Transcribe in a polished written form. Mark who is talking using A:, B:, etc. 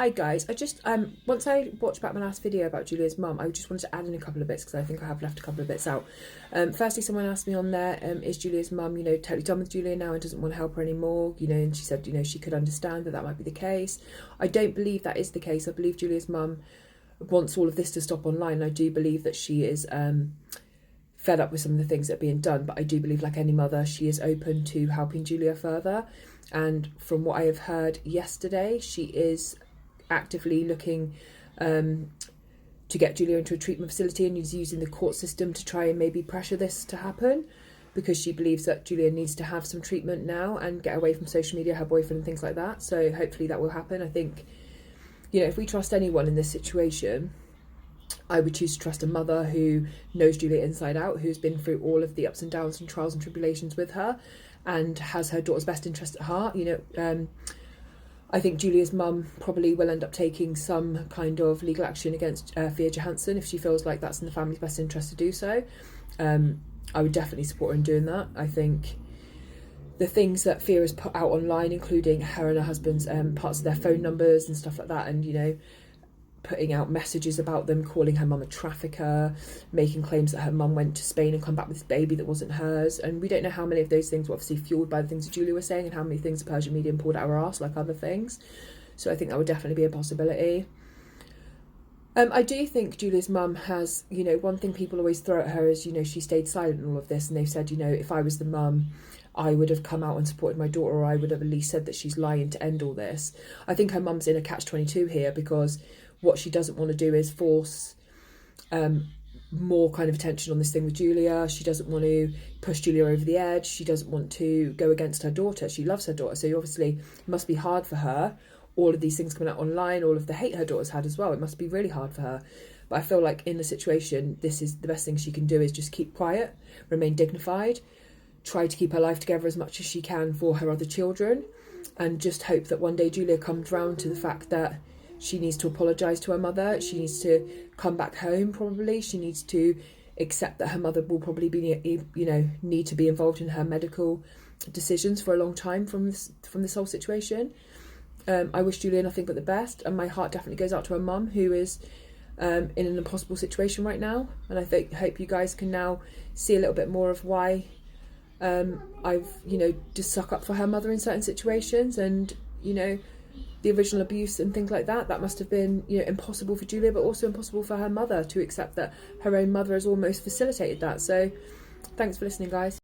A: Hi guys, I just once I watched back my last video about Julia's mum, I just wanted to add in a couple of bits because I think I have left a couple of bits out. Firstly, someone asked me on there, is Julia's mum, totally done with Julia now and doesn't want to help her anymore, and she said, she could understand that might be the case. I don't believe that is the case. I believe Julia's mum wants all of this to stop online. I do believe that she is fed up with some of the things that are being done, but I do believe, like any mother, she is open to helping Julia further. And from what I have heard yesterday, she is actively looking to get Julia into a treatment facility, and is using the court system to try and maybe pressure this to happen, because she believes that Julia needs to have some treatment now and get away from social media, her boyfriend and things like that. So hopefully that will happen. I think, if we trust anyone in this situation, I would choose to trust a mother who knows Julia inside out, who's been through all of the ups and downs and trials and tribulations with her, and has her daughter's best interest at heart. I think Julia's mum probably will end up taking some kind of legal action against Fia Johansson if she feels like that's in the family's best interest to do so. I would definitely support her in doing that. I think the things that Fia has put out online, including her and her husband's parts of their phone numbers and stuff like that, and putting out messages about them, calling her mum a trafficker, making claims that her mum went to Spain and come back with this baby that wasn't hers. And we don't know how many of those things were obviously fueled by the things that Julia was saying, and how many things the Persian media pulled out her arse, like other things. So I think that would definitely be a possibility. I do think Julia's mum has, one thing people always throw at her is, she stayed silent in all of this. And they've said, if I was the mum, I would have come out and supported my daughter, or I would have at least said that she's lying to end all this. I think her mum's in a catch-22 here, because what she doesn't want to do is force more kind of attention on this thing with Julia. She doesn't want to push Julia over the edge. She doesn't want to go against her daughter. She loves her daughter. So obviously it must be hard for her, all of these things coming out online, all of the hate her daughter's had as well. It must be really hard for her. But I feel like in the situation, this is the best thing she can do, is just keep quiet, remain dignified, try to keep her life together as much as she can for her other children, and just hope that one day Julia comes round to the fact that she needs to apologise to her mother. She needs to come back home, probably. She needs to accept that her mother will probably be, need to be involved in her medical decisions for a long time from this whole situation. I wish Julia nothing but the best, and my heart definitely goes out to her mum, who is in an impossible situation right now. And I hope you guys can now see a little bit more of why I've, just suck up for her mother in certain situations, and, the original abuse and things like that. That must have been, impossible for Julia, but also impossible for her mother to accept that her own mother has almost facilitated that. So thanks for listening, guys.